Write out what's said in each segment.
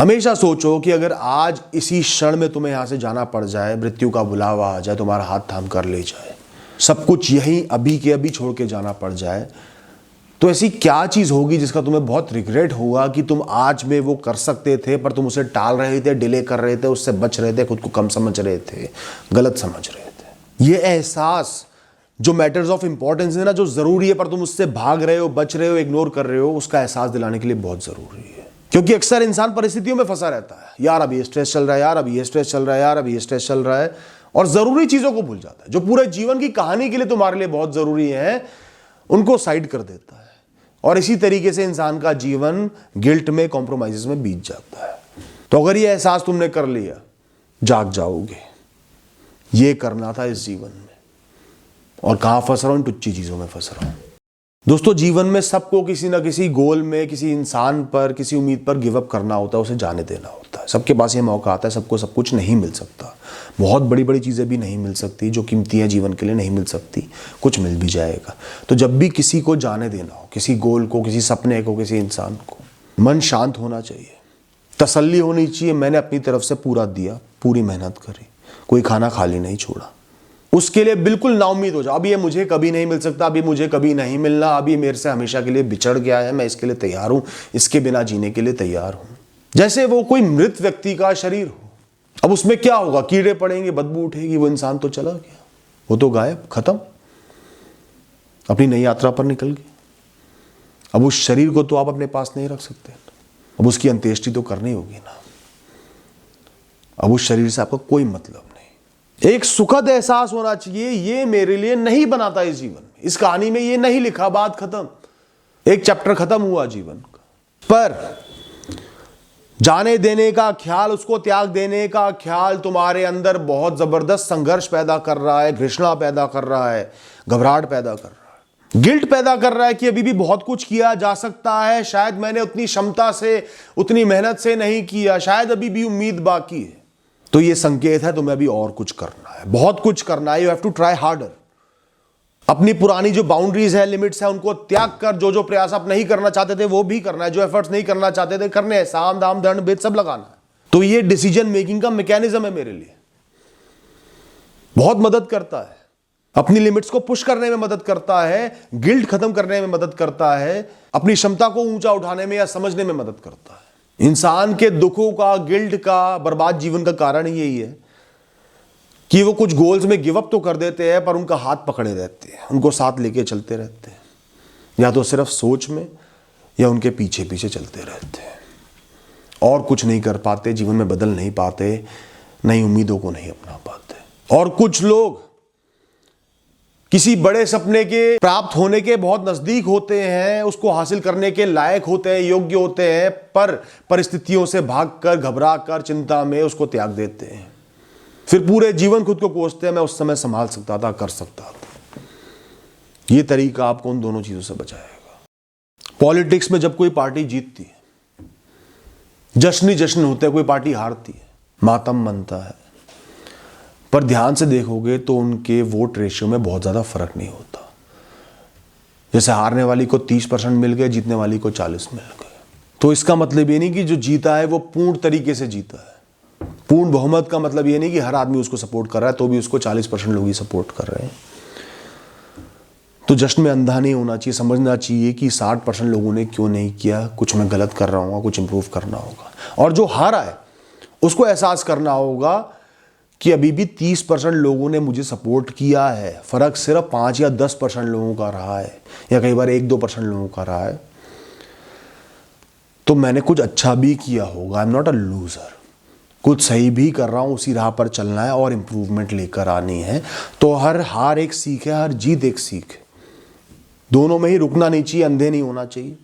हमेशा सोचो कि अगर आज इसी क्षण में तुम्हें यहां से जाना पड़ जाए, मृत्यु का बुलावा आ जाए, तुम्हारा हाथ थाम कर ले जाए, सब कुछ यहीं अभी के अभी छोड़ के जाना पड़ जाए, तो ऐसी क्या चीज होगी जिसका तुम्हें बहुत रिग्रेट होगा कि तुम आज में वो कर सकते थे पर तुम उसे टाल रहे थे, डिले कर रहे थे, उससे बच रहे थे, खुद को कम समझ रहे थे, गलत समझ रहे थे। ये एहसास जो मैटर्स ऑफ इंपॉर्टेंस है ना, जो जरूरी है पर तुम उससे भाग रहे हो, बच रहे हो, इग्नोर कर रहे हो, उसका एहसास दिलाने के लिए बहुत जरूरी है। क्योंकि अक्सर इंसान परिस्थितियों में फंसा रहता है, यार अभी ये स्ट्रेस चल रहा है, यार अभी ये स्ट्रेस चल रहा है, यार अभी ये स्ट्रेस चल रहा है, और जरूरी चीजों को भूल जाता है जो पूरे जीवन की कहानी के लिए तुम्हारे लिए बहुत जरूरी है, उनको साइड कर देता है। और इसी तरीके से इंसान का जीवन गिल्ट में, कॉम्प्रोमाइजेस में बीत जाता है। तो अगर ये एहसास तुमने कर लिया, जाग जाओगे, ये करना था इस जीवन में, और कहां फंस रहा हूं, इन टुच्ची चीजों में फंस रहा हूं। दोस्तों, जीवन में सबको किसी ना किसी गोल में, किसी इंसान पर, किसी उम्मीद पर गिव अप करना होता है, उसे जाने देना होता है। सबके पास ये मौका आता है, सबको सब कुछ नहीं मिल सकता, बहुत बड़ी बड़ी चीज़ें भी नहीं मिल सकती, जो कीमती हैं जीवन के लिए नहीं मिल सकती, कुछ मिल भी जाएगा। तो जब भी किसी को जाने देना हो, किसी गोल को, किसी सपने को, किसी इंसान को, मन शांत होना चाहिए, तसल्ली होनी चाहिए, मैंने अपनी तरफ से पूरा दिया, पूरी मेहनत करी, कोई खाना खाली नहीं छोड़ा। उसके लिए बिल्कुल नाउम्मीद हो जाओ, अब ये मुझे कभी नहीं मिल सकता, अभी मुझे कभी नहीं मिलना, अभी मेरे से हमेशा के लिए बिछड़ गया है, मैं इसके लिए तैयार हूं, इसके बिना जीने के लिए तैयार हूं। जैसे वो कोई मृत व्यक्ति का शरीर हो, अब उसमें क्या होगा, कीड़े पड़ेंगे, बदबू उठेगी, वो इंसान तो चला गया, वो तो गायब, खत्म, अपनी नई यात्रा पर निकल गया। अब उस शरीर को तो आप अपने पास नहीं रख सकते, अब उसकी अंत्येष्टि तो करनी होगी ना, अब उस शरीर से आपका कोई मतलब नहीं। एक सुखद एहसास होना चाहिए, ये मेरे लिए नहीं बनाता इस जीवन में, इस कहानी में ये नहीं लिखा, बात खत्म, एक चैप्टर खत्म हुआ जीवन का। पर जाने देने का ख्याल, उसको त्याग देने का ख्याल तुम्हारे अंदर बहुत जबरदस्त संघर्ष पैदा कर रहा है, घृणा पैदा कर रहा है, घबराहट पैदा कर रहा है, गिल्ट पैदा कर रहा है कि अभी भी बहुत कुछ किया जा सकता है, शायद मैंने उतनी क्षमता से, उतनी मेहनत से नहीं किया, शायद अभी भी उम्मीद बाकी है। तो ये संकेत है तुम्हें अभी और कुछ करना है, बहुत कुछ करना है, you have to try harder. अपनी पुरानी जो बाउंड्रीज है, लिमिट्स है, उनको त्याग कर जो जो प्रयास आप नहीं करना चाहते थे वो भी करना है, जो एफर्ट्स नहीं करना चाहते थे करने हैं, साम दाम दंड भेद सब लगाना है। तो ये डिसीजन मेकिंग का मैकेनिज्म है, मेरे लिए बहुत मदद करता है, अपनी लिमिट्स को पुश करने में मदद करता है, गिल्ट खत्म करने में मदद करता है, अपनी क्षमता को ऊंचा उठाने में या समझने में मदद करता है। इंसान के दुखों का, गिल्ट का, बर्बाद जीवन का कारण यही है कि वो कुछ गोल्स में गिव अप तो कर देते हैं पर उनका हाथ पकड़े रहते हैं, उनको साथ लेके चलते रहते हैं, या तो सिर्फ सोच में या उनके पीछे पीछे चलते रहते हैं, और कुछ नहीं कर पाते, जीवन में बदल नहीं पाते, नई उम्मीदों को नहीं अपना पाते। और कुछ लोग किसी बड़े सपने के प्राप्त होने के बहुत नजदीक होते हैं, उसको हासिल करने के लायक होते हैं, योग्य होते हैं, पर परिस्थितियों से भागकर, घबराकर, चिंता में उसको त्याग देते हैं, फिर पूरे जीवन खुद को कोसते हैं, मैं उस समय संभाल सकता था, कर सकता था। यह तरीका आपको उन दोनों चीजों से बचाएगा। पॉलिटिक्स में जब कोई पार्टी जीतती है, जश्न ही जश्न होते हैं, कोई पार्टी हारती है, मातम बनता है, पर ध्यान से देखोगे तो उनके वोट रेशियो में बहुत ज़्यादा फर्क नहीं होता। जैसे हारने वाली को 30% मिल गए, जीतने वाली को 40 मिल गए। तो इसका मतलब ये नहीं कि जो जीता है वो पूर्ण तरीके से जीता है। पूर्ण बहुमत का मतलब ये नहीं कि हर आदमी उसको सपोर्ट कर रहा है, तो भी उसको 40% लोग ही सपोर्ट कर रहे हैं। तो जश्न में अंधा नहीं होना चाहिए, समझना चाहिए कि 60% लोगों ने क्यों नहीं किया, कुछ मैं गलत कर रहा हूँ, कुछ इंप्रूव करना होगा। और जो हारा है उसको एहसास करना होगा कि अभी भी 30% लोगों ने मुझे सपोर्ट किया है, फर्क सिर्फ 5 या 10% लोगों का रहा है, या कई बार 1-2% लोगों का रहा है, तो मैंने कुछ अच्छा भी किया होगा। I am not a loser, कुछ सही भी कर रहा हूं, उसी राह पर चलना है और इंप्रूवमेंट लेकर आनी है। तो हर हार एक सीख है, हर जीत एक सीख है, दोनों में ही रुकना नहीं चाहिए, अंधे नहीं होना चाहिए।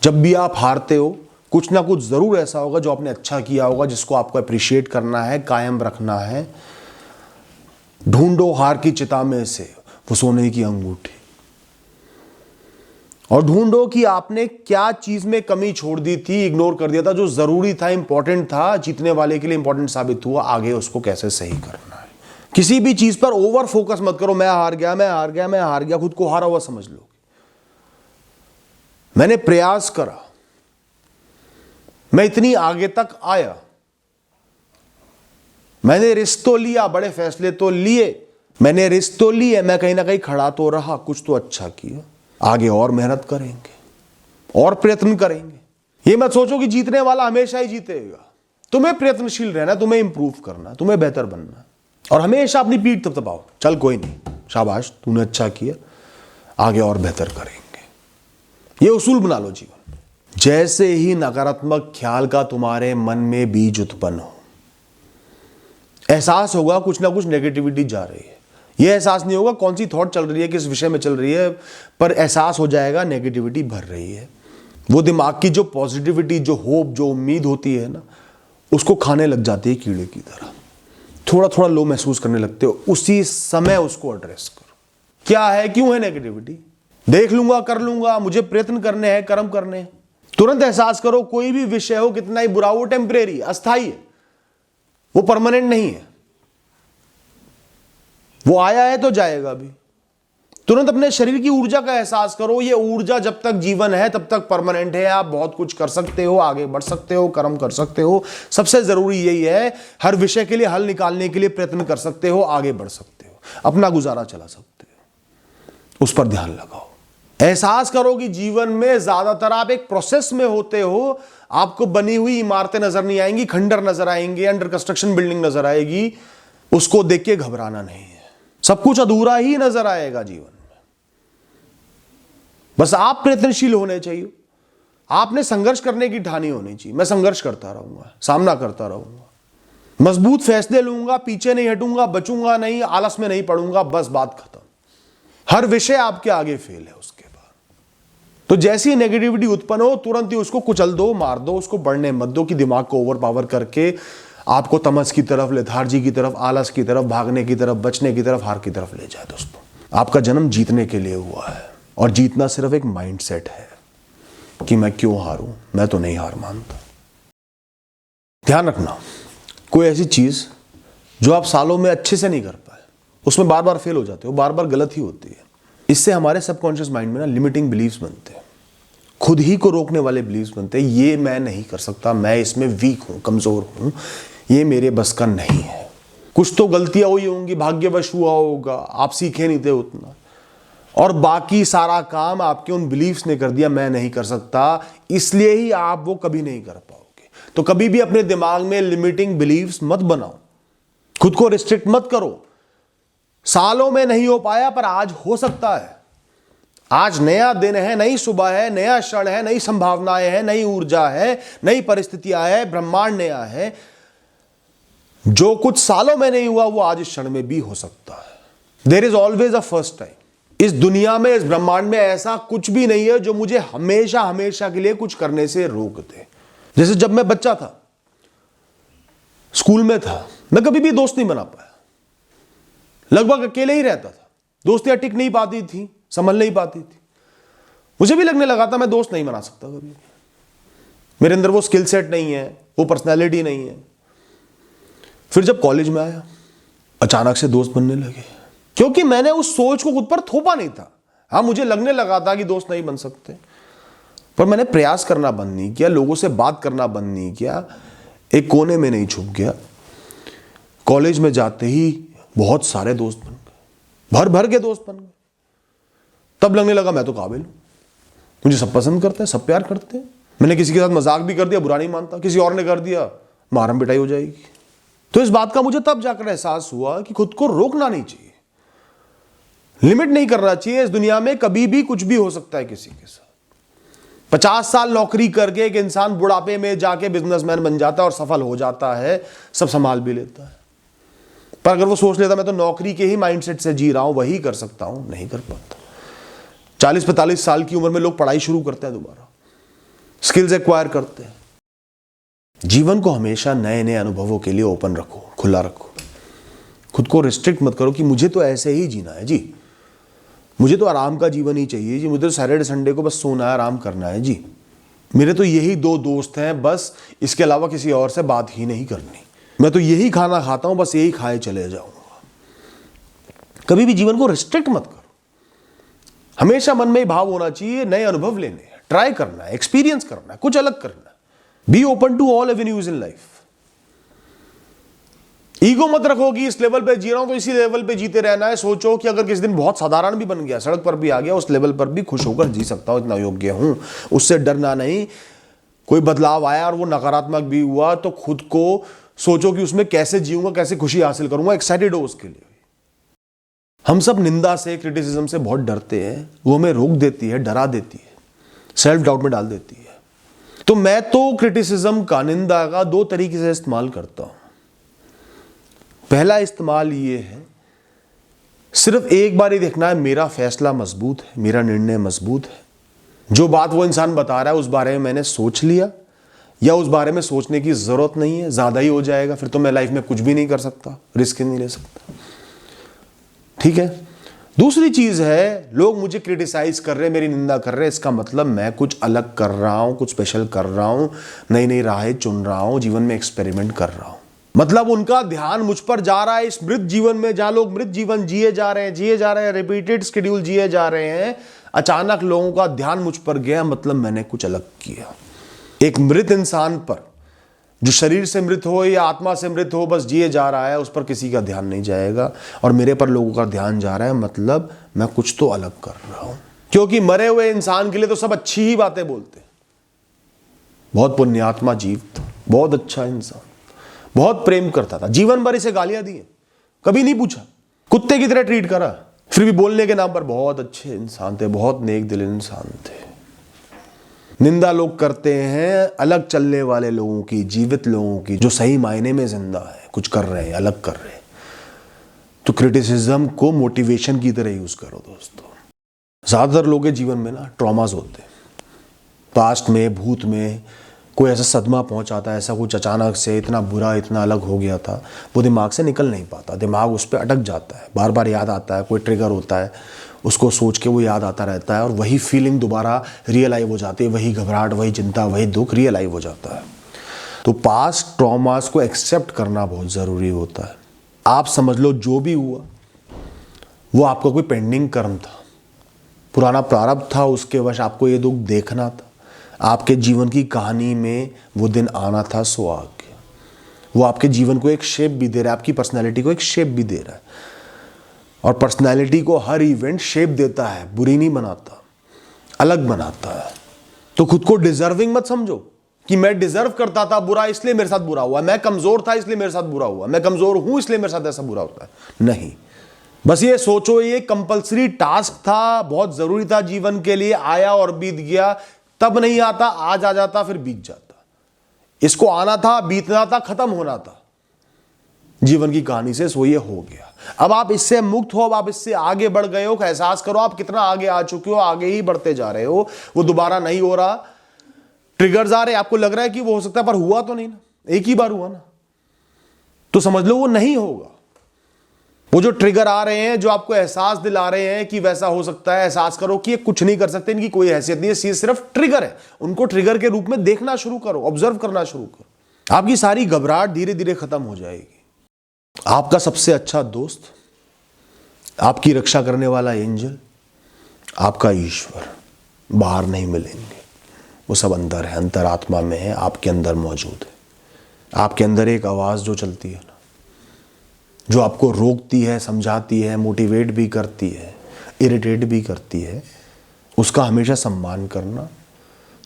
जब भी आप हारते हो, कुछ ना कुछ जरूर ऐसा होगा जो आपने अच्छा किया होगा, जिसको आपको अप्रिशिएट करना है, कायम रखना है। ढूंढो हार की चिता में से वो सोने की अंगूठी, और ढूंढो कि आपने क्या चीज में कमी छोड़ दी थी, इग्नोर कर दिया था, जो जरूरी था, इंपॉर्टेंट था, जीतने वाले के लिए इंपॉर्टेंट साबित हुआ, आगे उसको कैसे सही करना है। किसी भी चीज पर ओवर फोकस मत करो, मैं हार गया, मैं हार गया, मैं हार गया, खुद को हारा हुआ समझ लो। मैंने प्रयास करा, मैं इतनी आगे तक आया, मैंने रिस्क तो लिया, बड़े फैसले तो लिए, मैंने रिस्क तो लिए, मैं कहीं ना कहीं खड़ा तो रहा, कुछ तो अच्छा किया। आगे और मेहनत करेंगे और प्रयत्न करेंगे। ये मत सोचो कि जीतने वाला हमेशा ही जीतेगा। तुम्हें प्रयत्नशील रहना, तुम्हें इंप्रूव करना, तुम्हें बेहतर बनना, और हमेशा अपनी पीठ थपथपाओ, चल कोई नहीं, शाबाश तूने अच्छा किया, आगे और बेहतर करेंगे। ये उसूल बना लो जीवन में। जैसे ही नकारात्मक ख्याल का तुम्हारे मन में बीज उत्पन्न हो, एहसास होगा कुछ ना कुछ नेगेटिविटी जा रही है। यह एहसास नहीं होगा कौन सी थॉट चल रही है, किस विषय में चल रही है, पर एहसास हो जाएगा नेगेटिविटी भर रही है। वो दिमाग की जो पॉजिटिविटी, जो होप, जो उम्मीद होती है ना, उसको खाने लग जाती है कीड़े की तरह। थोड़ा थोड़ा लो महसूस करने लगते हो, उसी समय उसको एड्रेस करो। क्या है, क्यों है नेगेटिविटी? देख लूंगा, कर लूंगा, मुझे प्रयत्न करने हैं, कर्म करने हैं। तुरंत एहसास करो कोई भी विषय हो, कितना ही बुरा, वो टेम्परेरी, अस्थायी है, वो परमानेंट नहीं है। वो आया है तो जाएगा भी। तुरंत अपने शरीर की ऊर्जा का एहसास करो। ये ऊर्जा जब तक जीवन है तब तक परमानेंट है। आप बहुत कुछ कर सकते हो, आगे बढ़ सकते हो, कर्म कर सकते हो। सबसे जरूरी यही है, हर विषय के लिए हल निकालने के लिए प्रयत्न कर सकते हो, आगे बढ़ सकते हो, अपना गुजारा चला सकते हो। उस पर ध्यान लगाओ। एहसास करो कि जीवन में ज्यादातर आप एक प्रोसेस में होते हो। आपको बनी हुई इमारतें नजर नहीं आएंगी, खंडर नजर आएंगे, अंडर कंस्ट्रक्शन बिल्डिंग नजर आएगी। उसको देख के घबराना नहीं है। सब कुछ अधूरा ही नजर आएगा जीवन में। बस आप प्रयत्नशील होने चाहिए। आपने संघर्ष करने की ठानी होनी चाहिए। मैं संघर्ष करता रहूंगा, सामना करता रहूंगा, मजबूत फैसले लूंगा, पीछे नहीं हटूंगा, बचूंगा नहीं, आलस में नहीं पड़ूंगा, बस बात खत्म। हर विषय आपके आगे फेल है उसके बाद। तो जैसी नेगेटिविटी उत्पन्न हो, तुरंत ही उसको कुचल दो, मार दो, उसको बढ़ने मत दो कि दिमाग को ओवर पावर करके आपको तमस की तरफ, लेथार्जी की तरफ, आलस की तरफ, भागने की तरफ, बचने की तरफ, हार की तरफ ले जाए। दोस्तों, आपका जन्म जीतने के लिए हुआ है, और जीतना सिर्फ एक माइंडसेट है कि मैं क्यों हारूं, मैं तो नहीं हार मानता। ध्यान रखना, कोई ऐसी चीज जो आप सालों में अच्छे से नहीं कर पाए, उसमें बार बार फेल हो जाते हो, बार बार गलत ही होती है। इससे हमारे सबकॉन्शियस माइंड में ना लिमिटिंग बिलीव्स बनते हैं, खुद ही को रोकने वाले बिलीव्स बनते हैं। ये मैं नहीं कर सकता, मैं इसमें वीक हूं, कमजोर हूं, ये मेरे बस का नहीं है। कुछ तो गलतियां हुई होंगी, भाग्यवश हुआ होगा, आप सीखे नहीं थे उतना, और बाकी सारा काम आपके उन बिलीव्स ने कर दिया, मैं नहीं कर सकता, इसलिए ही आप वो कभी नहीं कर पाओगे। तो कभी भी अपने दिमाग में लिमिटिंग बिलीव्स मत बनाओ, खुद को रिस्ट्रिक्ट मत करो। सालों में नहीं हो पाया, पर आज हो सकता है। आज नया दिन है, नई सुबह है, नया क्षण है, नई संभावनाएं हैं, नई ऊर्जा है, नई परिस्थितियां है, ब्रह्मांड नया है। जो कुछ सालों में नहीं हुआ वो आज इस क्षण में भी हो सकता है। There is always a first time. इस दुनिया में, इस ब्रह्मांड में ऐसा कुछ भी नहीं है जो मुझे हमेशा हमेशा के लिए कुछ करने से रोक दे। जैसे जब मैं बच्चा था, स्कूल में था, मैं कभी भी दोस्त नहीं बना पाया, लगभग अकेले ही रहता था। दोस्तियां टिक नहीं पाती थी, संभल नहीं पाती थी। मुझे भी लगने लगा था मैं दोस्त नहीं बना सकता कभी, मेरे अंदर वो स्किल सेट नहीं है, वो पर्सनैलिटी नहीं है। फिर जब कॉलेज में आया, अचानक से दोस्त बनने लगे, क्योंकि मैंने उस सोच को खुद पर थोपा नहीं था। हाँ, मुझे लगने लगा था कि दोस्त नहीं बन सकते, पर मैंने प्रयास करना बंद नहीं किया, लोगों से बात करना बंद नहीं किया, एक कोने में नहीं छुप गया। कॉलेज में जाते ही बहुत सारे दोस्त बन गए, भर भर के दोस्त बन गए। तब लगने लगा मैं तो काबिल हूं, मुझे सब पसंद करते हैं, सब प्यार करते हैं। मैंने किसी के साथ मजाक भी कर दिया, बुरा नहीं मानता, किसी और ने कर दिया, मारम पिटाई हो जाएगी। तो इस बात का मुझे तब जाकर एहसास हुआ कि खुद को रोकना नहीं चाहिए, लिमिट नहीं करना चाहिए। इस दुनिया में कभी भी कुछ भी हो सकता है किसी के साथ। 50 साल नौकरी करके एक इंसान बुढ़ापे में जाके बिजनेसमैन बन जाता है और सफल हो जाता है, सब संभाल भी लेता है। पर अगर वो सोच लेता मैं तो नौकरी के ही माइंडसेट से जी रहा हूं, वही कर सकता हूं, नहीं कर पाता। 40-45 साल की उम्र में लोग पढ़ाई शुरू करते हैं, दोबारा स्किल्स एक्वायर करते हैं। जीवन को हमेशा नए नए अनुभवों के लिए ओपन रखो, खुला रखो। खुद को रिस्ट्रिक्ट मत करो कि मुझे तो ऐसे ही जीना है जी, मुझे तो आराम का जीवन ही चाहिए जी, मुझे तो सैटरडे संडे को बस सोना है, आराम करना है जी, मेरे तो यही 2 दोस्त हैं बस, इसके अलावा किसी और से बात ही नहीं करनी, मैं तो यही खाना खाता हूं, बस यही खाए चले जाऊंगा। कभी भी जीवन को रिस्ट्रिक्ट मत करो। हमेशा मन में भाव होना चाहिए नए अनुभव लेने हैं, ट्राई करना है, एक्सपीरियंस करना है, कुछ अलग करना है। Be open to all avenues in life. Ego मत रखो कि इस लेवल पे जी रहा हूं तो इसी लेवल पे जीते रहना है। सोचो कि अगर किसी दिन बहुत साधारण भी बन गया, सड़क पर भी आ गया, उस लेवल पर भी खुश होकर जी सकता हूं, इतना योग्य हूं, उससे डरना नहीं। कोई बदलाव आया और वो नकारात्मक भी हुआ तो खुद को सोचो कि उसमें कैसे जीऊंगा, कैसे खुशी हासिल करूंगा, एक्साइटेड हो उसके लिए। हम सब निंदा से, क्रिटिसिज्म से बहुत डरते हैं। वो हमें रोक देती है, डरा देती है, सेल्फ डाउट में डाल देती है। तो मैं तो क्रिटिसिज्म का, निंदा का 2 तरीके से इस्तेमाल करता हूं। पहला इस्तेमाल ये है, सिर्फ एक बार ही देखना है मेरा फैसला मजबूत है, मेरा निर्णय मजबूत है। जो बात वो इंसान बता रहा है उस बारे में मैंने सोच लिया, या उस बारे में सोचने की जरूरत नहीं है, ज्यादा ही हो जाएगा, फिर तो मैं लाइफ में कुछ भी नहीं कर सकता, रिस्क ही नहीं ले सकता। ठीक है। दूसरी चीज है, लोग मुझे क्रिटिसाइज कर रहे हैं, मेरी निंदा कर रहे हैं, इसका मतलब मैं कुछ अलग कर रहा हूं, कुछ स्पेशल कर रहा हूं, नई नई राहें चुन रहा हूं, जीवन में एक्सपेरिमेंट कर रहा हूं। मतलब उनका ध्यान मुझ पर जा रहा है इस मृत जीवन में, जहां लोग मृत जीवन जिए जा रहे हैं, रिपीटेड शेड्यूल जिए जा रहे हैं। अचानक लोगों का ध्यान मुझ पर गया, मतलब मैंने कुछ अलग किया। एक मृत इंसान पर, जो शरीर से मृत हो या आत्मा से मृत हो, बस जिए जा रहा है, उस पर किसी का ध्यान नहीं जाएगा। और मेरे पर लोगों का ध्यान जा रहा है, मतलब मैं कुछ तो अलग कर रहा हूं। क्योंकि मरे हुए इंसान के लिए तो सब अच्छी ही बातें बोलते हैं। बहुत पुण्यात्मा जीव था, बहुत अच्छा इंसान, बहुत प्रेम करता था, जीवन भर इसे गालियां दी, कभी नहीं पूछा, कुत्ते की तरह ट्रीट करा, फिर भी बोलने के नाम पर बहुत अच्छे इंसान थे, बहुत नेक दिल इंसान थे। निंदा लोग करते हैं अलग चलने वाले लोगों की, जीवित लोगों की, जो सही मायने में जिंदा है, कुछ कर रहे हैं, अलग कर रहे हैं। तो क्रिटिसिज्म को मोटिवेशन की तरह यूज करो दोस्तों। ज्यादातर लोगों के जीवन में ना ट्रॉमास होते हैं, पास्ट में, भूत में कोई ऐसा सदमा पहुंचाता है, ऐसा कुछ अचानक से इतना बुरा, इतना अलग हो गया था, वो दिमाग से निकल नहीं पाता, दिमाग उस पर अटक जाता है, बार बार याद आता है, कोई ट्रिगर होता है, उसको सोच के वो याद आता रहता है और वही फीलिंग दोबारा रियलाइव हो जाती है, वही घबराहट, वही चिंता, वही दुख रियलाइव हो जाता है। तो पास्ट ट्रॉमास को एक्सेप्ट करना बहुत ज़रूरी होता है। आप समझ लो जो भी हुआ वो आपका कोई पेंडिंग कर्म था, पुराना प्रारब्ध था, उसके वश आपको ये दुख देखना था, आपके जीवन की कहानी में वो दिन आना था, सो आ गया। वो आपके जीवन को एक शेप भी दे रहा है, आपकी पर्सनैलिटी को एक शेप भी दे रहा है। और पर्सनैलिटी को हर इवेंट शेप देता है, बुरी नहीं बनाता, अलग बनाता है। तो खुद को डिजर्विंग मत समझो कि मैं डिजर्व करता था बुरा इसलिए मेरे साथ बुरा हुआ, मैं कमजोर था इसलिए मेरे साथ बुरा हुआ, मैं कमजोर हूं इसलिए मेरे साथ ऐसा बुरा होता है। नहीं, बस ये सोचो ये कंपल्सरी टास्क था, बहुत जरूरी था जीवन के लिए, आया और बीत गया। तब नहीं आता, आज आ जाता, फिर बीत जाता। इसको आना था, बीतना था, खत्म होना था जीवन की कहानी से, सो ये हो गया। अब आप इससे मुक्त हो, अब आप इससे आगे बढ़ गए हो, एहसास करो आप कितना आगे आ चुके हो, आगे ही बढ़ते जा रहे हो, वो दोबारा नहीं हो रहा। ट्रिगर्स आ रहे, आपको लग रहा है कि वो हो सकता है, पर हुआ तो नहीं ना, एक ही बार हुआ ना, तो समझ लो वो नहीं होगा। वो जो ट्रिगर आ रहे हैं, जो आपको एहसास दिला रहे हैं कि वैसा हो सकता है, एहसास करो कि ये कुछ नहीं कर सकते, इनकी कोई हैसियत नहीं है, ये सिर्फ ट्रिगर है। उनको ट्रिगर के रूप में देखना शुरू करो, ऑब्जर्व करना शुरू करो। आपकी सारी घबराहट धीरे धीरे खत्म हो जाएगी। आपका सबसे अच्छा दोस्त, आपकी रक्षा करने वाला एंजल, आपका ईश्वर बाहर नहीं मिलेंगे, वो सब अंदर है, अंतरात्मा में है, आपके अंदर मौजूद है। आपके अंदर एक आवाज़ जो चलती है ना, जो आपको रोकती है, समझाती है, मोटिवेट भी करती है, इरिटेट भी करती है, उसका हमेशा सम्मान करना,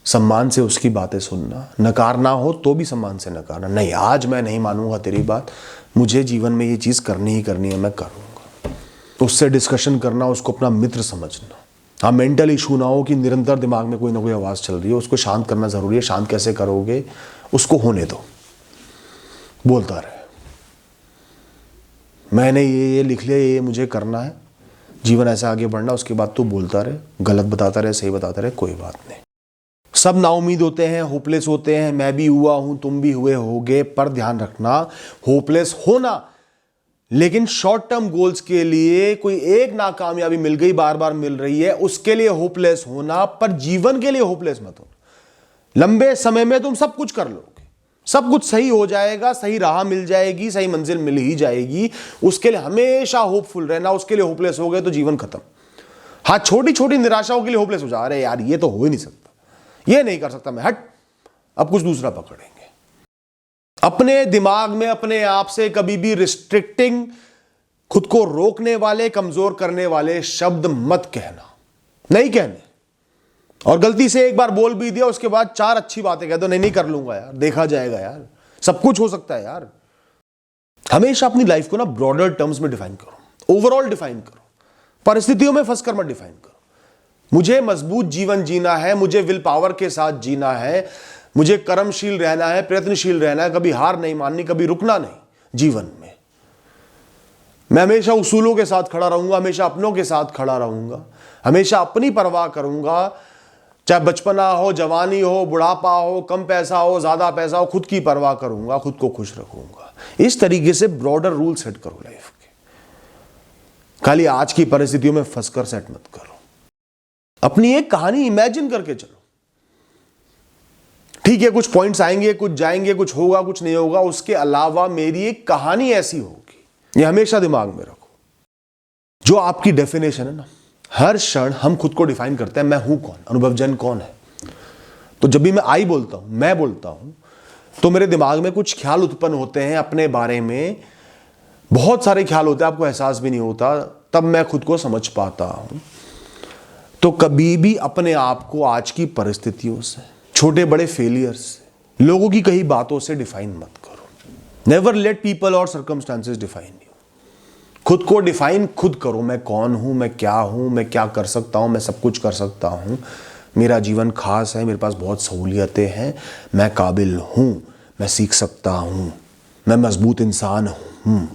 सम्मान से उसकी बातें सुनना, नकारना हो तो भी सम्मान से नकारना। नहीं, आज मैं नहीं मानूंगा तेरी बात, मुझे जीवन में ये चीज़ करनी ही करनी है, मैं करूँगा। उससे डिस्कशन करना, उसको अपना मित्र समझना। हाँ, मेंटल इशू ना हो कि निरंतर दिमाग में कोई ना कोई आवाज़ चल रही है, उसको शांत करना ज़रूरी है। शांत कैसे करोगे? उसको होने दो, बोलता रहे, मैंने ये लिख लिया, ये मुझे करना है, जीवन ऐसा आगे बढ़ना। उसके बाद तू बोलता रहे, गलत बताता रहे, सही बताता रहे, कोई बात नहीं। सब नाउमीद होते हैं, होपलेस होते हैं, मैं भी हुआ हूं, तुम भी हुए होगे, पर ध्यान रखना, होपलेस होना, लेकिन शॉर्ट टर्म गोल्स के लिए कोई एक नाकामयाबी मिल गई, बार बार मिल रही है, उसके लिए होपलेस होना, पर जीवन के लिए होपलेस मत होना। लंबे समय में तुम सब कुछ कर लोगे, सब कुछ सही हो जाएगा, सही राह मिल जाएगी, सही मंजिल मिल ही जाएगी। उसके लिए हमेशा होपफुल रहना, उसके लिए होपलेस हो गए तो जीवन खत्म। हाँ, छोटी छोटी निराशाओं के लिए होपलेस हो जा रहे यार, ये तो हो ही नहीं सकता, ये नहीं कर सकता मैं, हट, अब कुछ दूसरा पकड़ेंगे। अपने दिमाग में अपने आप से कभी भी रिस्ट्रिक्टिंग, खुद को रोकने वाले, कमजोर करने वाले शब्द मत कहना, नहीं कहने। और गलती से एक बार बोल भी दिया, उसके बाद 4 अच्छी बातें कह दो, नहीं कर लूंगा यार, देखा जाएगा यार, सब कुछ हो सकता है यार। हमेशा अपनी लाइफ को ना ब्रॉडर टर्म्स में डिफाइन करो, ओवरऑल डिफाइन करो, परिस्थितियों में फंसकर मत डिफाइन करो। मुझे मजबूत जीवन जीना है, मुझे विल पावर के साथ जीना है, मुझे कर्मशील रहना है, प्रयत्नशील रहना है, कभी हार नहीं माननी, कभी रुकना नहीं जीवन में। मैं हमेशा उसूलों के साथ खड़ा रहूंगा, हमेशा अपनों के साथ खड़ा रहूंगा, हमेशा अपनी परवाह करूंगा, चाहे बचपना हो, जवानी हो, बुढ़ापा हो, कम पैसा हो, ज्यादा पैसा हो, खुद की परवाह करूंगा, खुद को खुश रखूंगा। इस तरीके से ब्रॉडर रूल सेट करो लाइफ के, खाली आज की परिस्थितियों में फंसकर सेट मत करो। अपनी एक कहानी इमेजिन करके चलो। ठीक है, कुछ पॉइंट्स आएंगे, कुछ जाएंगे, कुछ होगा, कुछ नहीं होगा, उसके अलावा मेरी एक कहानी ऐसी होगी, ये हमेशा दिमाग में रखो। जो आपकी डेफिनेशन है ना, हर क्षण हम खुद को डिफाइन करते हैं, मैं हूं कौन, अनुभवजन कौन है। तो जब भी मैं आई बोलता हूं, मैं बोलता हूं, तो मेरे दिमाग में कुछ ख्याल उत्पन्न होते हैं अपने बारे में, बहुत सारे ख्याल होते हैं, आपको एहसास भी नहीं होता, तब मैं खुद को समझ पाता हूं। तो कभी भी अपने आप को आज की परिस्थितियों से, छोटे बड़े फेलियर्स से, लोगों की कही बातों से डिफाइन मत करो। नेवर लेट पीपल और सर्कमस्टांसेस डिफाइन यू। खुद को डिफाइन खुद करो, मैं कौन हूं, मैं क्या हूं, मैं क्या कर सकता हूं, मैं सब कुछ कर सकता हूं, मेरा जीवन खास है, मेरे पास बहुत सहूलियतें हैं, मैं काबिल हूं, मैं सीख सकता हूं, मैं मजबूत इंसान हूं।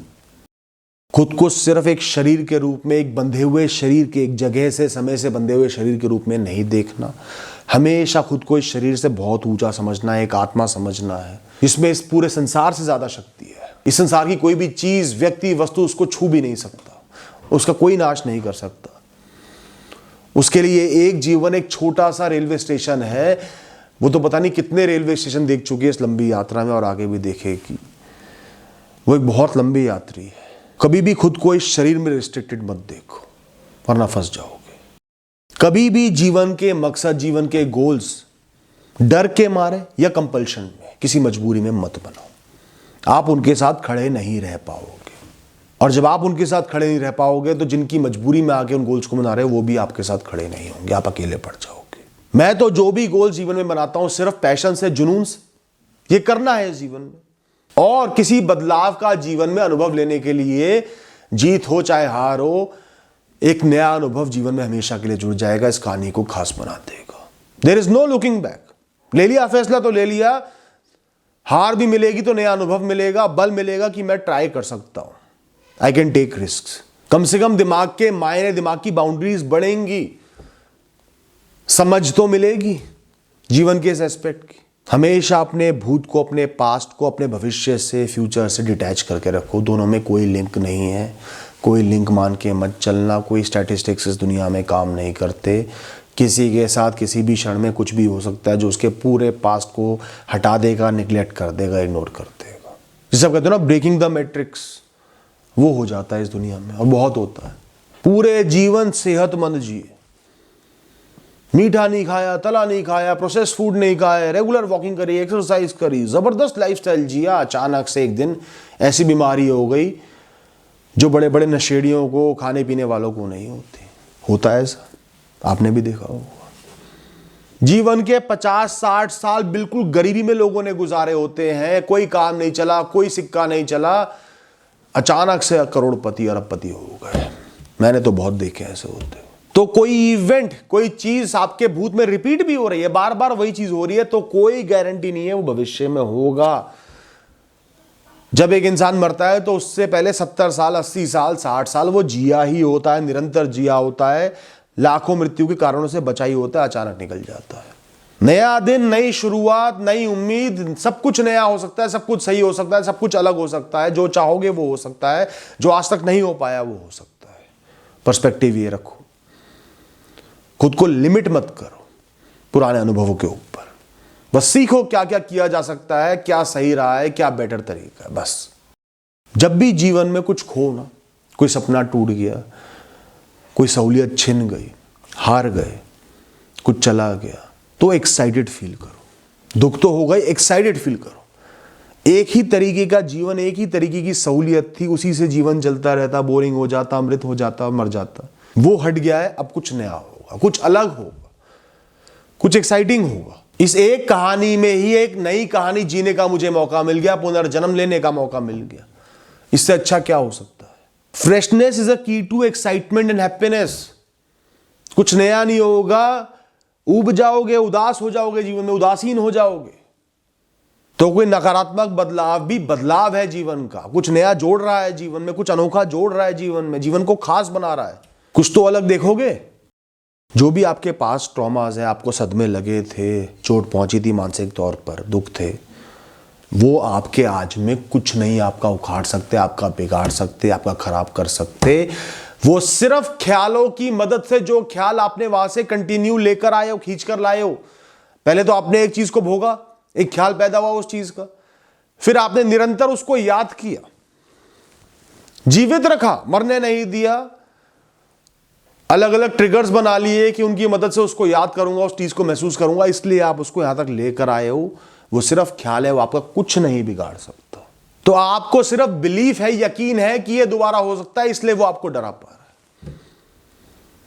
खुद को सिर्फ एक शरीर के रूप में, एक बंधे हुए शरीर के, एक जगह से, समय से बंधे हुए शरीर के रूप में नहीं देखना। हमेशा खुद को इस शरीर से बहुत ऊंचा समझना है, एक आत्मा समझना है, इसमें इस पूरे संसार से ज्यादा शक्ति है। इस संसार की कोई भी चीज, व्यक्ति, वस्तु उसको छू भी नहीं सकता, उसका कोई नाश नहीं कर सकता। उसके लिए एक जीवन एक छोटा सा रेलवे स्टेशन है, वो तो पता नहीं कितने रेलवे स्टेशन देख चुकी है इस लंबी यात्रा में, और आगे भी देखेगी। वो एक बहुत लंबी यात्री है। कभी भी खुद को इस शरीर में रिस्ट्रिक्टेड मत देखो, वरना फंस जाओगे। कभी भी जीवन के मकसद, जीवन के गोल्स डर के मारे या कंपल्शन में, किसी मजबूरी में मत बनाओ। आप उनके साथ खड़े नहीं रह पाओगे, और जब आप उनके साथ खड़े नहीं रह पाओगे तो जिनकी मजबूरी में आके उन गोल्स को बना रहे हो वो भी आपके साथ खड़े नहीं होंगे, आप अकेले पड़ जाओगे। मैं तो जो भी गोल जीवन में बनाता हूं सिर्फ पैशन से, जुनून से, ये करना है जीवन में, और किसी बदलाव का जीवन में अनुभव लेने के लिए, जीत हो चाहे हार हो, एक नया अनुभव जीवन में हमेशा के लिए जुड़ जाएगा, इस कहानी को खास बना देगा। There is no looking back. ले लिया फैसला तो ले लिया, हार भी मिलेगी तो नया अनुभव मिलेगा, बल मिलेगा कि मैं ट्राई कर सकता हूं, आई कैन टेक रिस्क। कम से कम दिमाग के मायने, दिमाग की बाउंड्रीज बढ़ेंगी, समझ तो मिलेगी जीवन के इस एस्पेक्ट की। हमेशा अपने भूत को, अपने पास्ट को, अपने भविष्य से, फ्यूचर से डिटैच करके रखो। दोनों में कोई लिंक नहीं है, कोई लिंक मान के मत चलना। कोई स्टैटिस्टिक्स इस दुनिया में काम नहीं करते। किसी के साथ किसी भी क्षण में कुछ भी हो सकता है जो उसके पूरे पास्ट को हटा देगा, निगलेक्ट कर देगा, इग्नोर कर देगा। जिसे आप कहते हो ना ब्रेकिंग द मैट्रिक्स, वो हो जाता है इस दुनिया में, और बहुत होता है। पूरे जीवन सेहतमंद जिए, मीठा नहीं खाया, तला नहीं खाया, प्रोसेस फूड नहीं खाया, रेगुलर वॉकिंग करी, एक्सरसाइज करी, जबरदस्त लाइफस्टाइल जिया, अचानक से एक दिन ऐसी बीमारी हो गई जो बड़े बड़े नशेड़ियों को, खाने पीने वालों को नहीं होती। होता है ऐसा, आपने भी देखा होगा। जीवन के 50-60 साल बिल्कुल गरीबी में लोगों ने गुजारे होते हैं, कोई काम नहीं चला, कोई सिक्का नहीं चला, अचानक से करोड़पति, अरबपति हो गए। मैंने तो बहुत देखे ऐसे होते हैं। तो कोई इवेंट, कोई चीज आपके भूत में रिपीट भी हो रही है, बार बार वही चीज हो रही है, तो कोई गारंटी नहीं है वो भविष्य में होगा। जब एक इंसान मरता है तो उससे पहले 70 साल, 80 साल, 60 साल वो जिया ही होता है, निरंतर जिया होता है, लाखों मृत्यु के कारणों से बचा ही होता है, अचानक निकल जाता है। नया दिन, नई शुरुआत, नई उम्मीद, सब कुछ नया हो सकता है, सब कुछ सही हो सकता है, सब कुछ अलग हो सकता है। जो चाहोगे वो हो सकता है, जो आज तक नहीं हो पाया वो हो सकता है। पर्सपेक्टिव ये रखो, खुद को लिमिट मत करो पुराने अनुभवों के ऊपर। बस सीखो क्या क्या किया जा सकता है, क्या सही रहा है, क्या बेटर तरीका है। बस जब भी जीवन में कुछ खो ना, कोई सपना टूट गया, कोई सहूलियत छिन गई, हार गए, कुछ चला गया, तो एक्साइटेड फील करो, दुख तो हो गई, एक्साइटेड फील करो। एक ही तरीके का जीवन, एक ही तरीके की सहूलियत थी, उसी से जीवन चलता रहता, बोरिंग हो जाता, मृत हो जाता, मर जाता। वो हट गया है, अब कुछ नया होगा, कुछ अलग होगा, कुछ एक्साइटिंग होगा। इस एक कहानी में ही एक नई कहानी जीने का मुझे मौका मिल गया, पुनर्जन्म लेने का मौका मिल गया। इससे अच्छा क्या हो सकता है? फ्रेशनेस इज अ की टू एक्साइटमेंट एंड हैप्पीनेस। कुछ नया नहीं होगा, उब जाओगे, उदास हो जाओगे, जीवन में उदासीन हो जाओगे। तो कोई नकारात्मक बदलाव भी बदलाव है जीवन का। कुछ नया जोड़ रहा है जीवन में, कुछ अनोखा जोड़ रहा है जीवन में, जीवन को खास बना रहा है। कुछ तो अलग देखोगे। जो भी आपके पास ट्रॉमास है, आपको सदमे लगे थे, चोट पहुंची थी मानसिक तौर पर, दुख थे, वो आपके आज में कुछ नहीं आपका उखाड़ सकते, आपका बिगाड़ सकते, आपका खराब कर सकते। वो सिर्फ ख्यालों की मदद से, जो ख्याल आपने वहां से कंटिन्यू लेकर आए हो, खींच कर लाए हो। पहले तो आपने एक चीज को भोगा, एक ख्याल पैदा हुआ उस चीज का, फिर आपने निरंतर उसको याद किया, जीवित रखा, मरने नहीं दिया। अलग अलग ट्रिगर्स बना लिए कि उनकी मदद से उसको याद करूंगा, उस चीज को महसूस करूंगा, इसलिए आप उसको यहां तक लेकर आए हो। वो सिर्फ ख्याल है, वो आपका कुछ नहीं बिगाड़ सकता। तो आपको सिर्फ बिलीफ है, यकीन है कि ये दोबारा हो सकता है, इसलिए वो आपको डरा पा रहा है।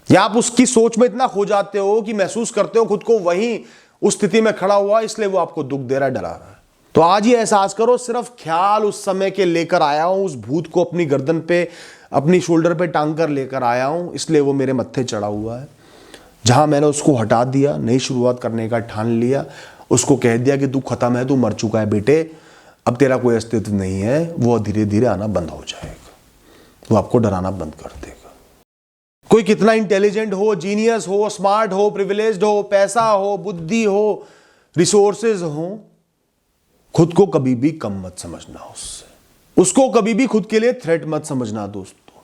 या आप उसकी सोच में इतना खो जाते हो कि महसूस करते हो खुद को वहीं उस स्थिति में खड़ा हुआ, इसलिए वो आपको दुख दे रहा है, डरा रहा है। तो आज ही एहसास करो, सिर्फ ख्याल उस समय के लेकर आया हूं, उस भूत को अपनी गर्दन पे, अपनी शोल्डर पे टांग कर लेकर आया हूं, इसलिए वो मेरे मत्थे चढ़ा हुआ है। जहां मैंने उसको हटा दिया, नई शुरुआत करने का ठान लिया, उसको कह दिया कि तू खत्म है, तू मर चुका है बेटे, अब तेरा कोई अस्तित्व नहीं है, वो धीरे धीरे आना बंद हो जाएगा, वो आपको डराना बंद कर देगा। कोई कितना इंटेलिजेंट हो, जीनियस हो, स्मार्ट हो, प्रिविलेज्ड हो, पैसा हो, बुद्धि हो, रिसोर्सेज हो, खुद को कभी भी कम मत समझना उससे। उसको कभी भी खुद के लिए थ्रेट मत समझना दोस्तों।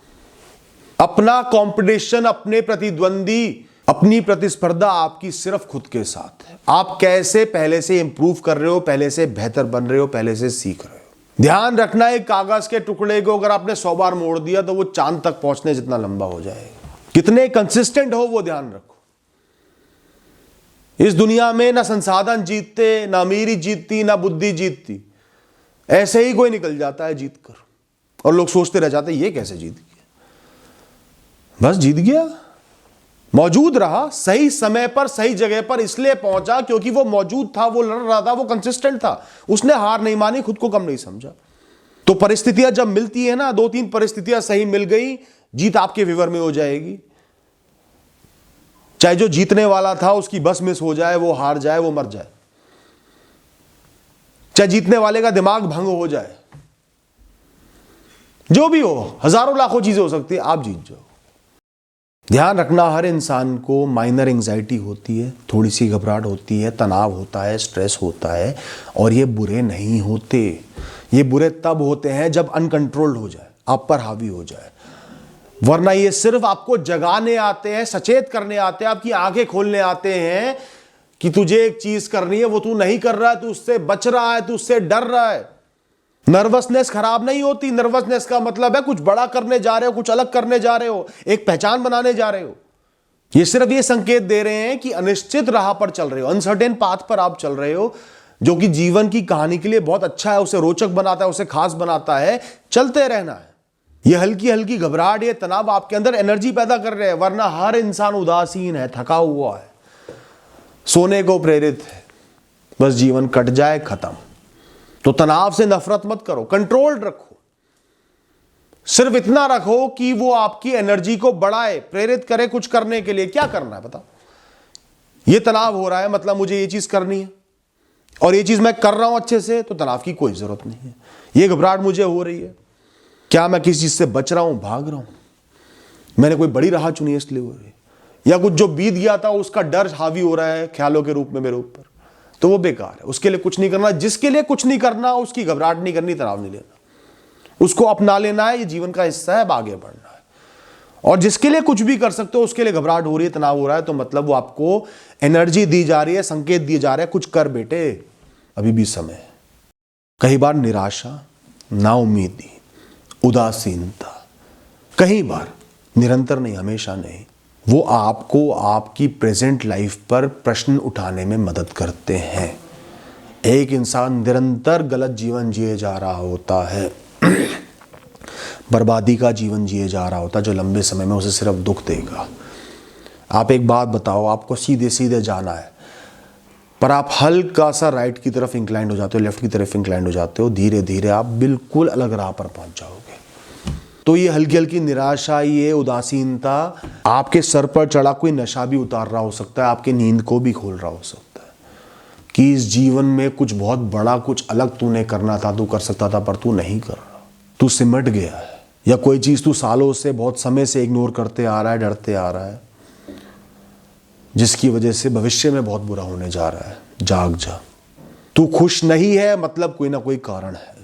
अपना कंपटीशन, अपने प्रतिद्वंदी, अपनी प्रतिस्पर्धा आपकी सिर्फ खुद के साथ है। आप कैसे पहले से इंप्रूव कर रहे हो, पहले से बेहतर बन रहे हो, पहले से सीख रहे हो। ध्यान रखना, एक कागज के टुकड़े को अगर आपने 100 बार मोड़ दिया तो वो चांद तक पहुंचने जितना लंबा हो जाएगा। कितने कंसिस्टेंट हो वो ध्यान रखो। इस दुनिया में ना संसाधन जीतते, ना अमीरी जीतती, ना बुद्धि जीतती। ऐसे ही कोई निकल जाता है जीत कर, और लोग सोचते रह जाते ये कैसे जीत गया। बस जीत गया, मौजूद रहा, सही समय पर सही जगह पर इसलिए पहुंचा क्योंकि वो मौजूद था, वो लड़ रहा था, वो कंसिस्टेंट था, उसने हार नहीं मानी, खुद को कम नहीं समझा। तो परिस्थितियां जब मिलती है ना, 2-3 परिस्थितियां सही मिल गई, जीत आपके फेवर में हो जाएगी। चाहे जो जीतने वाला था उसकी बस मिस हो जाए, वो हार जाए, वो मर जाए, चाहे जीतने वाले का दिमाग भंग हो जाए, जो भी हो, हजारों लाखों चीजें हो सकती है, आप जीत जाओ। ध्यान रखना, हर इंसान को माइनर एंजाइटी होती है, थोड़ी सी घबराहट होती है, तनाव होता है, स्ट्रेस होता है, और ये बुरे नहीं होते। ये बुरे तब होते हैं जब अनकंट्रोल्ड हो जाए, आप पर हावी हो जाए, वरना ये सिर्फ आपको जगाने आते हैं, सचेत करने आते हैं, आपकी आंखें खोलने आते हैं कि तुझे एक चीज करनी है, वो तू नहीं कर रहा है, तू उससे बच रहा है, तू उससे डर रहा है। नर्वसनेस खराब नहीं होती। नर्वसनेस का मतलब है कुछ बड़ा करने जा रहे हो, कुछ अलग करने जा रहे हो, एक पहचान बनाने जा रहे हो। ये सिर्फ ये संकेत दे रहे हैं कि अनिश्चित राह पर चल रहे हो, अनसर्टेन पाथ पर आप चल रहे हो, जो कि जीवन की कहानी के लिए बहुत अच्छा है, उसे रोचक बनाता है, उसे खास बनाता है। चलते रहना है। ये हल्की हल्की घबराहट, ये तनाव आपके अंदर एनर्जी पैदा कर रहे हैं, वरना हर इंसान उदासीन है, थका हुआ है, सोने को प्रेरित है, बस जीवन कट जाए, खत्म। तो तनाव से नफरत मत करो, कंट्रोल्ड रखो। सिर्फ इतना रखो कि वो आपकी एनर्जी को बढ़ाए, प्रेरित करे कुछ करने के लिए। क्या करना है बताओ? ये तनाव हो रहा है, मतलब मुझे ये चीज करनी है, और ये चीज मैं कर रहा हूं अच्छे से, तो तनाव की कोई जरूरत नहीं है। ये घबराहट मुझे हो रही है, क्या मैं किसी चीज से बच रहा हूं, भाग रहा हूं, मैंने कोई बड़ी राह चुनी है इसलिए हो रही है, या कुछ जो बीत गया था उसका डर हावी हो रहा है ख्यालों के रूप में मेरे ऊपर, तो वो बेकार है। उसके लिए कुछ नहीं करना। जिसके लिए कुछ नहीं करना, उसकी घबराहट नहीं करनी, तनाव नहीं लेना, उसको अपना लेना है। ये जीवन का हिस्सा है, अब आगे बढ़ना है। और जिसके लिए कुछ भी कर सकते हो, उसके लिए घबराहट हो रही है, तनाव हो रहा है, तो मतलब वो आपको एनर्जी दी जा रही है, संकेत दिए जा रहे हैं, कुछ कर बेटे, अभी भी समय है। कई बार निराशा, नाउम्मीदी, उदासीनता, कई बार, निरंतर नहीं, हमेशा नहीं, वो आपको आपकी प्रेजेंट लाइफ पर प्रश्न उठाने में मदद करते हैं। एक इंसान निरंतर गलत जीवन जिए जा रहा होता है, बर्बादी का जीवन जिए जा रहा होता है, जो लंबे समय में उसे सिर्फ दुख देगा। आप एक बात बताओ, आपको सीधे सीधे जाना है, पर आप हल्का सा राइट की तरफ इंक्लाइंड हो जाते हो, लेफ्ट की तरफ इंक्लाइंड हो जाते हो, धीरे धीरे आप बिल्कुल अलग राह पर पहुंच जाओगे। तो ये हल्की हल्की निराशा, ये उदासीनता आपके सर पर चढ़ा कोई नशा भी उतार रहा हो सकता है, आपकी नींद को भी खोल रहा हो सकता है कि इस जीवन में कुछ बहुत बड़ा, कुछ अलग तूने करना था, तू कर सकता था, पर तू नहीं कर रहा, तू सिमट गया है, या कोई चीज तू सालों से, बहुत समय से इग्नोर करते आ रहा है, डरते आ रहा है, जिसकी वजह से भविष्य में बहुत बुरा होने जा रहा है। जाग जा। तू खुश नहीं है मतलब कोई ना कोई कारण है।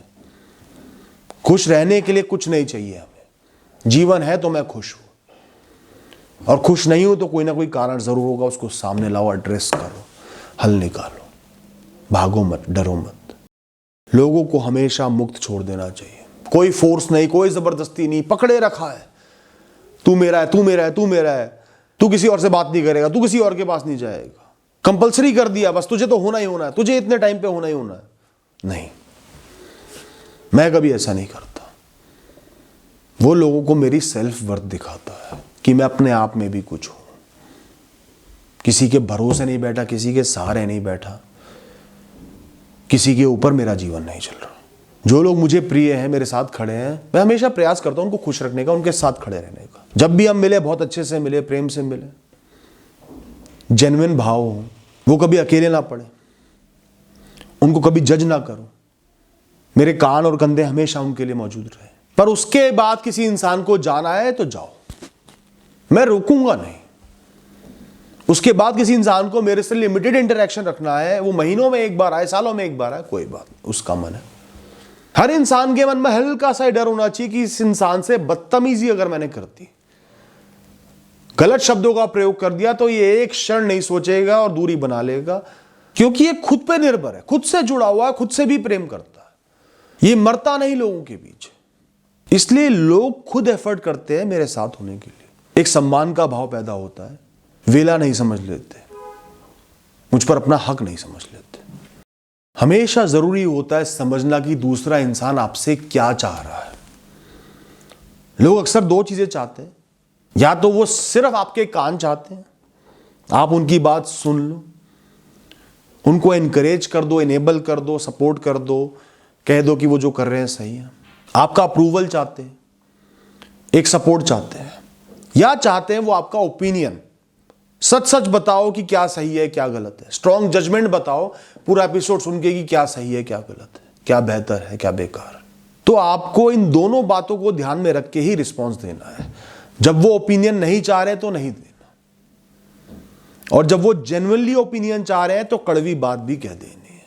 खुश रहने के लिए कुछ नहीं चाहिए हमें। जीवन है तो मैं खुश हूं, और खुश नहीं हूं तो कोई ना कोई कारण जरूर होगा, उसको सामने लाओ, एड्रेस करो, हल निकालो, भागो मत, डरो मत। लोगों को हमेशा मुक्त छोड़ देना चाहिए। कोई फोर्स नहीं, कोई जबरदस्ती नहीं, पकड़े रखा है, तू मेरा है, तू मेरा है, तू मेरा है, तू किसी और से बात नहीं करेगा, तू किसी और के पास नहीं जाएगा, कंपलसरी कर दिया, बस तुझे तो होना ही होना है, तुझे इतने टाइम पे होना ही होना है। नहीं, मैं कभी ऐसा नहीं करता। वो लोगों को मेरी सेल्फ वर्थ दिखाता है कि मैं अपने आप में भी कुछ हूं, किसी के भरोसे नहीं बैठा, किसी के सहारे नहीं बैठा, किसी के ऊपर मेरा जीवन नहीं चल रहा। जो लोग मुझे प्रिय हैं, मेरे साथ खड़े हैं, मैं हमेशा प्रयास करता हूं उनको खुश रखने का, उनके साथ खड़े रहने का। जब भी हम मिले, बहुत अच्छे से मिले, प्रेम से मिले, जेन्युइन भाव हो, वो कभी अकेले ना पड़े, उनको कभी जज ना करो, मेरे कान और कंधे हमेशा उनके लिए मौजूद रहे। पर उसके बाद किसी इंसान को जाना है तो जाओ, मैं रोकूंगा नहीं। उसके बाद किसी इंसान को मेरे से लिमिटेड इंटरेक्शन रखना है, वो महीनों में एक बार आए, सालों में एक बार आए, कोई बात नहीं, उसका मन है। हर इंसान के मन में हल्का सा डर होना चाहिए कि इस इंसान से बदतमीजी अगर मैंने कर दी, गलत शब्दों का प्रयोग कर दिया, तो ये एक क्षण नहीं सोचेगा और दूरी बना लेगा, क्योंकि ये खुद पे निर्भर है, खुद से जुड़ा हुआ है, खुद से भी प्रेम करता है, ये मरता नहीं लोगों के बीच। इसलिए लोग खुद एफर्ट करते हैं मेरे साथ होने के लिए। एक सम्मान का भाव पैदा होता है, वेला नहीं समझ लेते, मुझ पर अपना हक नहीं समझ लेते। हमेशा जरूरी होता है समझना कि दूसरा इंसान आपसे क्या चाह रहा है। लोग अक्सर दो चीजें चाहते हैं, या तो वो सिर्फ आपके कान चाहते हैं, आप उनकी बात सुन लो, उनको एनकरेज कर दो, इनेबल कर दो, सपोर्ट कर दो, कह दो कि वो जो कर रहे हैं सही है। आपका अप्रूवल चाहते हैं, एक सपोर्ट चाहते हैं, या चाहते हैं वो आपका ओपिनियन, सच सच बताओ कि क्या सही है क्या गलत है, स्ट्रॉन्ग जजमेंट बताओ पूरा एपिसोड सुन के कि क्या सही है क्या गलत है, क्या बेहतर है क्या बेकार है। तो आपको इन दोनों बातों को ध्यान में रख के ही रिस्पॉन्स देना है। जब वो ओपिनियन नहीं चाह रहे तो नहीं देना, और जब वो जेन्युइनली ओपिनियन चाह रहे हैं तो कड़वी बात भी कह देनी है।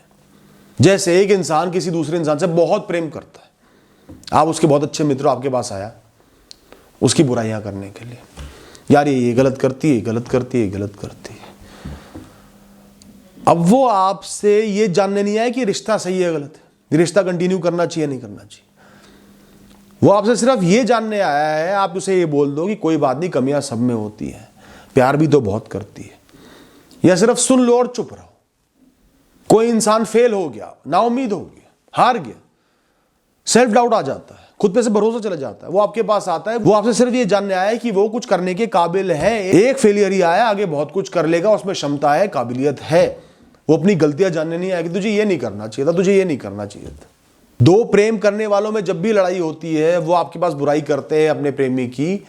जैसे एक इंसान किसी दूसरे इंसान से बहुत प्रेम करता है, आप उसके बहुत अच्छे मित्र, आपके पास आया उसकी बुराइयां करने के लिए, यार ये गलत करती है, ये गलत करती है, ये गलत करती है। अब वो आपसे ये जानने नहीं आया कि रिश्ता सही है गलत है, रिश्ता कंटिन्यू करना चाहिए नहीं करना चाहिए। वो आपसे सिर्फ ये जानने आया है, आप उसे ये बोल दो कि कोई बात नहीं, कमियां सब में होती है, प्यार भी तो बहुत करती है, या सिर्फ सुन लो और चुप रहो। कोई इंसान फेल हो गया, नाउम्मीद हो गया, हार गया, सेल्फ डाउट आ जाता है, खुद पे से भरोसा चला जाता है, वो आपके पास आता है, वो आपसे सिर्फ ये जानने आया है कि वो कुछ करने के काबिल है। एक फेलियर ही आया, आगे बहुत कुछ कर लेगा, उसमें क्षमता है, काबिलियत है। वो अपनी गलतियां जानने नहीं आया कि तुझे ये नहीं करना चाहिए था, तुझे ये नहीं करना चाहिए था। दो प्रेम करने वालों में जब भी लड़ाई होती है, वो आपके पास बुराई करते हैं अपने प्रेमी की,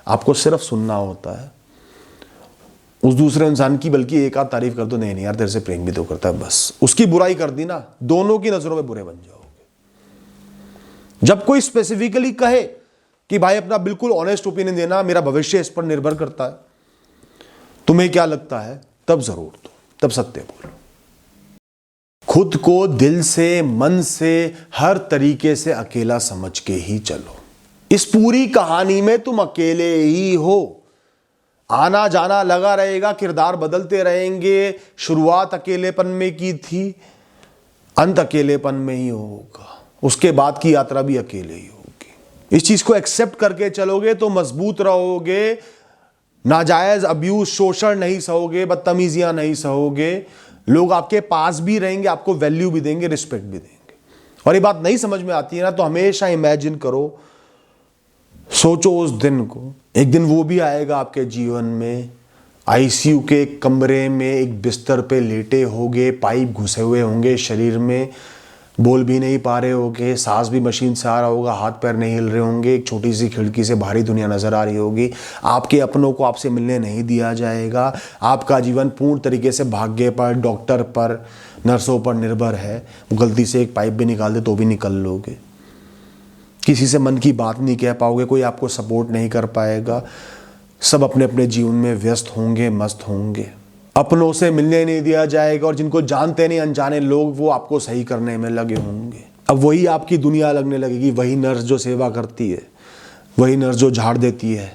आपको सिर्फ सुनना होता है उस दूसरे इंसान की, बल्कि एक आध तारीफ कर दो, नहीं नहीं यार तेरे से प्रेम भी तो करता है, बस उसकी बुराई कर दी ना, दोनों की नजरों में बुरे बन जाओगे। जब कोई स्पेसिफिकली कहे कि भाई अपना बिल्कुल ऑनेस्ट ओपिनियन देना, मेरा भविष्य इस पर निर्भर करता है, तुम्हें क्या लगता है, तब जरूर दो, तब सत्य बोलो। खुद को दिल से, मन से, हर तरीके से अकेला समझ के ही चलो। इस पूरी कहानी में तुम अकेले ही हो। आना जाना लगा रहेगा, किरदार बदलते रहेंगे। शुरुआत अकेलेपन में की थी, अंत अकेलेपन में ही होगा, उसके बाद की यात्रा भी अकेले ही होगी। इस चीज को एक्सेप्ट करके चलोगे तो मजबूत रहोगे, नाजायज अब्यूज, शोषण नहीं सहोगे, बदतमीजियां नहीं सहोगे, लोग आपके पास भी रहेंगे, आपको वैल्यू भी देंगे, रिस्पेक्ट भी देंगे। और ये बात नहीं समझ में आती है ना, तो हमेशा इमेजिन करो, सोचो उस दिन को, एक दिन वो भी आएगा आपके जीवन में, आईसीयू के एक कमरे में एक बिस्तर पे लेटे होगे, पाइप घुसे हुए होंगे शरीर में, बोल भी नहीं पा रहे होगे, सांस भी मशीन से आ रहा होगा, हाथ पैर नहीं हिल रहे होंगे, एक छोटी सी खिड़की से भारी दुनिया नजर आ रही होगी, आपके अपनों को आपसे मिलने नहीं दिया जाएगा, आपका जीवन पूर्ण तरीके से भाग्य पर, डॉक्टर पर, नर्सों पर निर्भर है। वो गलती से एक पाइप भी निकाल दे तो भी निकल लोगे, किसी से मन की बात नहीं कह पाओगे, कोई आपको सपोर्ट नहीं कर पाएगा, सब अपने अपने जीवन में व्यस्त होंगे, मस्त होंगे, अपनों से मिलने नहीं दिया जाएगा, और जिनको जानते नहीं अनजाने लोग वो आपको सही करने में लगे होंगे। अब वही आपकी दुनिया लगने लगेगी, वही नर्स जो सेवा करती है, वही नर्स जो झाड़ देती है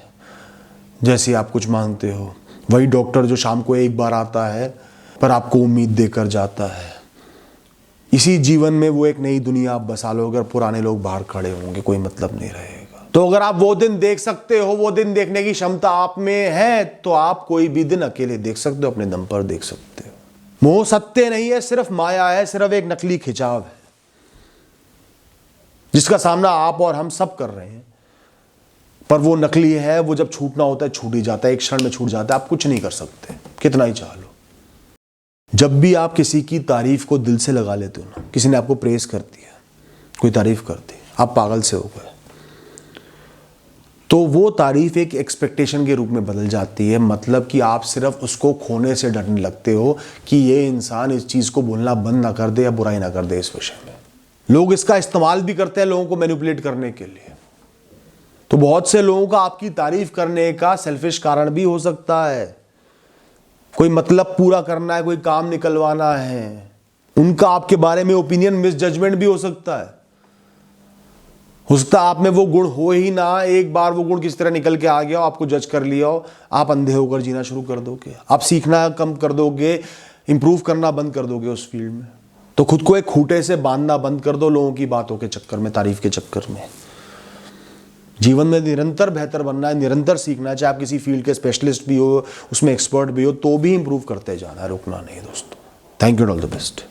जैसे आप कुछ मांगते हो, वही डॉक्टर जो शाम को एक बार आता है पर आपको उम्मीद देकर जाता है। इसी जीवन में वो एक नई दुनिया आप बसा लोगे और पुराने लोग बाहर खड़े होंगे, कोई मतलब नहीं रहेगा। तो अगर आप वो दिन देख सकते हो, वो दिन देखने की क्षमता आप में है, तो आप कोई भी दिन अकेले देख सकते हो, अपने दम पर देख सकते हो। मोह सत्य नहीं है, सिर्फ माया है, सिर्फ एक नकली खिंचाव है जिसका सामना आप और हम सब कर रहे हैं। पर वो नकली है, वो जब छूटना होता है छूट ही जाता है, एक क्षण में छूट जाता है, आप कुछ नहीं कर सकते कितना ही चाह लो। जब भी आप किसी की तारीफ को दिल से लगा लेते हो ना, किसी ने आपको प्रेज कर दिया, कोई तारीफ कर दी, आप पागल से हो गए, तो वो तारीफ एक एक्सपेक्टेशन के रूप में बदल जाती है। मतलब कि आप सिर्फ उसको खोने से डरने लगते हो कि ये इंसान इस चीज को बोलना बंद ना कर दे या बुराई ना कर दे इस विषय में। लोग इसका इस्तेमाल भी करते हैं लोगों को मैनिपुलेट करने के लिए। तो बहुत से लोगों का आपकी तारीफ करने का सेल्फिश कारण भी हो सकता है, कोई मतलब पूरा करना है, कोई काम निकलवाना है, उनका आपके बारे में ओपिनियन मिसजजमेंट भी हो सकता है आप में वो गुण हो ही ना, एक बार वो गुण किस तरह निकल के आ गया हो, आपको जज कर लिया हो, आप अंधे होकर जीना शुरू कर दोगे, आप सीखना कम कर दोगे, इंप्रूव करना बंद कर दोगे उस फील्ड में। तो खुद को एक खूंटे से बांधना बंद कर दो लोगों की बातों के चक्कर में, तारीफ के चक्कर में। जीवन में निरंतर बेहतर बनना है, निरंतर सीखना है, चाहे आप किसी फील्ड के स्पेशलिस्ट भी हो, उसमें एक्सपर्ट भी हो, तो भी इंप्रूव करते जाना है, रुकना नहीं दोस्तों। Thank you, all the best.